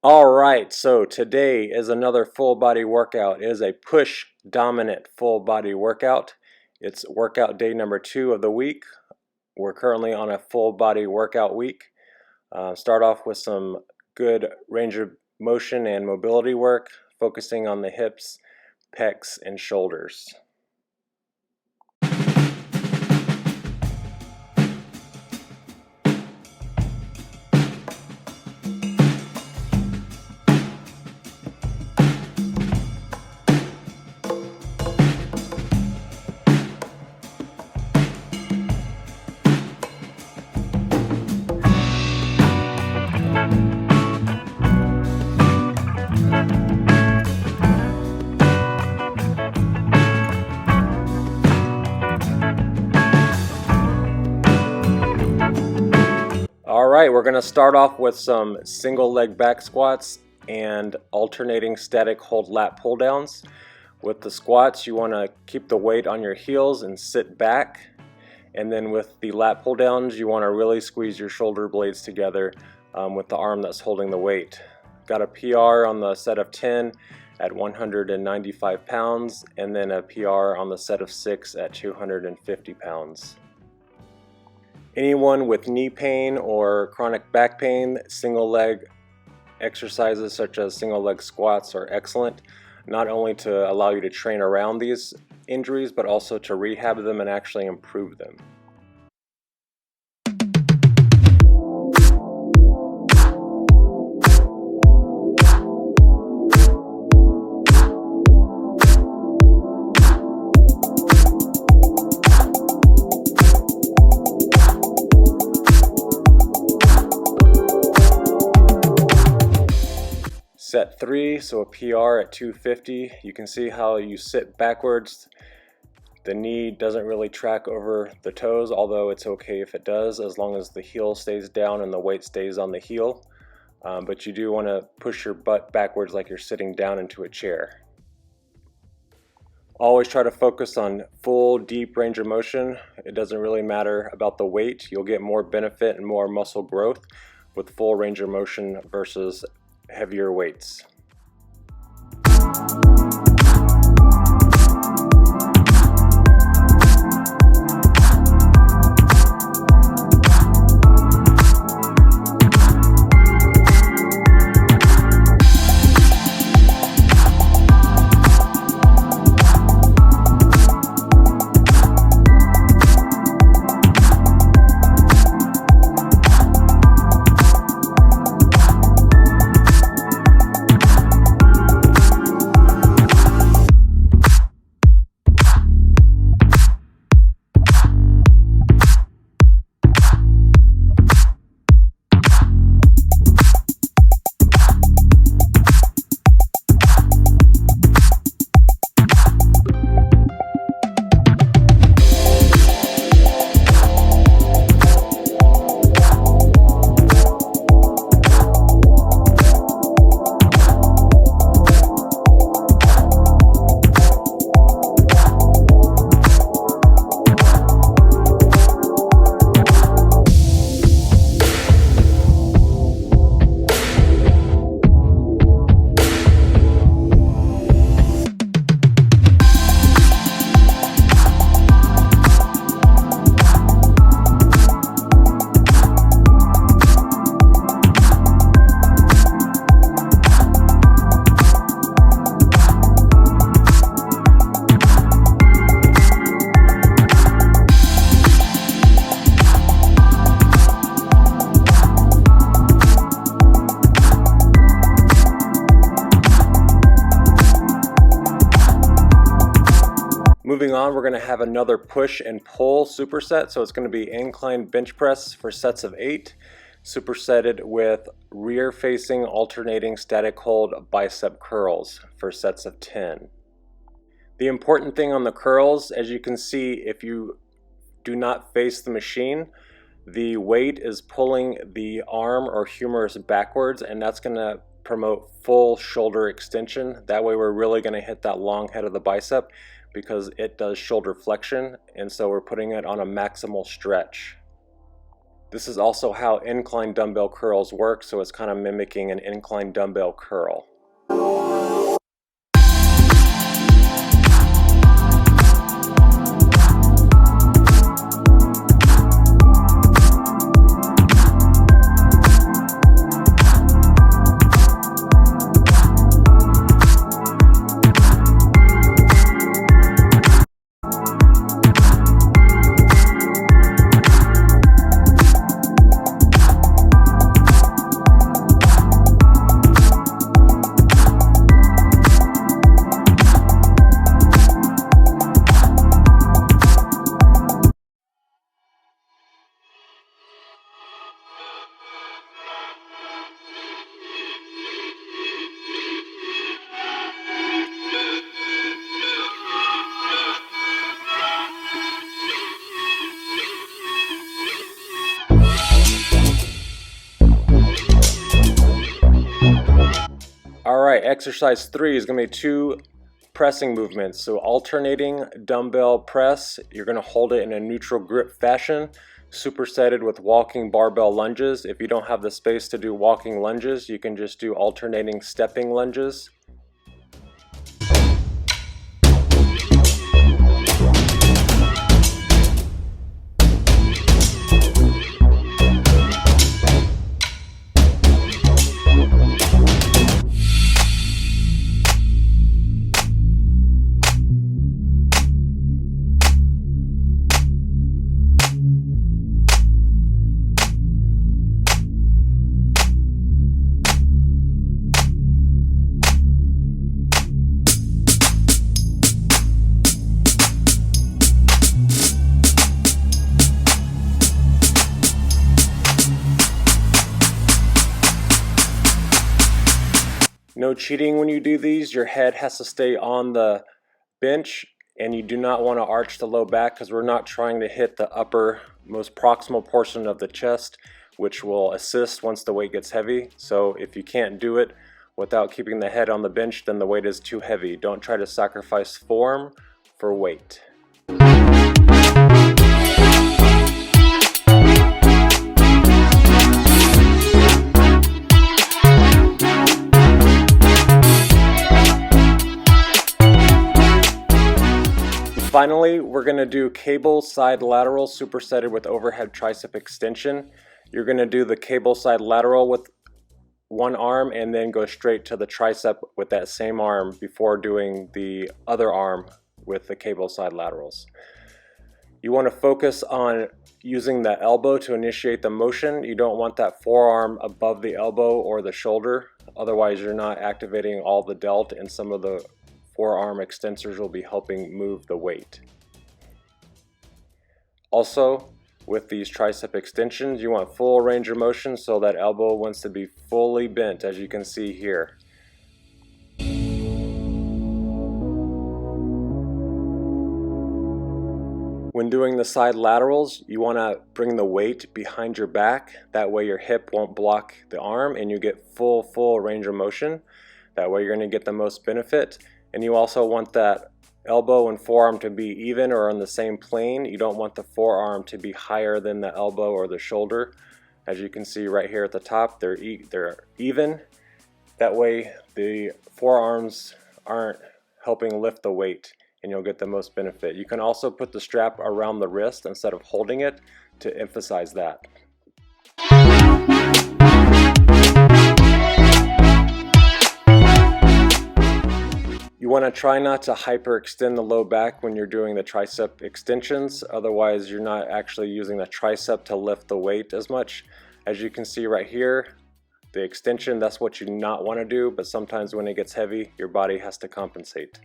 Alright, so today is another full body workout. It is a push dominant full body workout. It's workout day number 2 of the week. We're currently on a full body workout week. Start off with some good range of motion and mobility work, focusing on the hips, pecs, and shoulders. Alright, we're going to start off with some single leg back squats and alternating static hold lat pull downs. With the squats, you want to keep the weight on your heels and sit back. And then with the lat pull downs, you want to really squeeze your shoulder blades together with the arm that's holding the weight. Got a PR on the set of 10 at 195 pounds, and then a PR on the set of 6 at 250 pounds. Anyone with knee pain or chronic back pain, single leg exercises such as single leg squats are excellent, not only to allow you to train around these injuries, but also to rehab them and actually improve them. Set 3, so a PR at 250. You can see how you sit backwards. The knee doesn't really track over the toes, although it's okay if it does, as long as the heel stays down and the weight stays on the heel. But you do want to push your butt backwards like you're sitting down into a chair. Always try to focus on full, deep range of motion. It doesn't really matter about the weight. You'll get more benefit and more muscle growth with full range of motion versus heavier weights. Moving on, we're going to have another push and pull superset. So it's going to be incline bench press for sets of 8, supersetted with rear facing alternating static hold bicep curls for sets of 10. The important thing on the curls, as you can see, if you do not face the machine, the weight is pulling the arm or humerus backwards, and that's going to promote full shoulder extension. That way we're really going to hit that long head of the bicep because it does shoulder flexion, and so we're putting it on a maximal stretch. This is also how incline dumbbell curls work, so it's kind of mimicking an incline dumbbell curl. Alright, exercise 3 is going to be 2 pressing movements. So alternating dumbbell press, you're going to hold it in a neutral grip fashion, supersetted with walking barbell lunges. If you don't have the space to do walking lunges, you can just do alternating stepping lunges. No cheating when you do these. Your head has to stay on the bench, and you do not want to arch the low back because we're not trying to hit the upper, most proximal portion of the chest, which will assist once the weight gets heavy. So if you can't do it without keeping the head on the bench, then the weight is too heavy. Don't try to sacrifice form for weight. Finally, we're going to do cable side lateral supersetted with overhead tricep extension. You're going to do the cable side lateral with one arm and then go straight to the tricep with that same arm before doing the other arm with the cable side laterals. You want to focus on using the elbow to initiate the motion. You don't want that forearm above the elbow or the shoulder. Otherwise, you're not activating all the delt, and some of the forearm extensors will be helping move the weight. Also, with these tricep extensions, you want full range of motion, so that elbow wants to be fully bent, as you can see here. When doing the side laterals, you want to bring the weight behind your back. That way your hip won't block the arm and you get full range of motion. That way you're going to get the most benefit. And you also want that elbow and forearm to be even or on the same plane. You don't want the forearm to be higher than the elbow or the shoulder. As you can see right here at the top, they're even. That way the forearms aren't helping lift the weight, and you'll get the most benefit. You can also put the strap around the wrist instead of holding it to emphasize that. You want to try not to hyperextend the low back when you're doing the tricep extensions, otherwise you're not actually using the tricep to lift the weight as much. As you can see right here, the extension, that's what you not want to do, but sometimes when it gets heavy, your body has to compensate.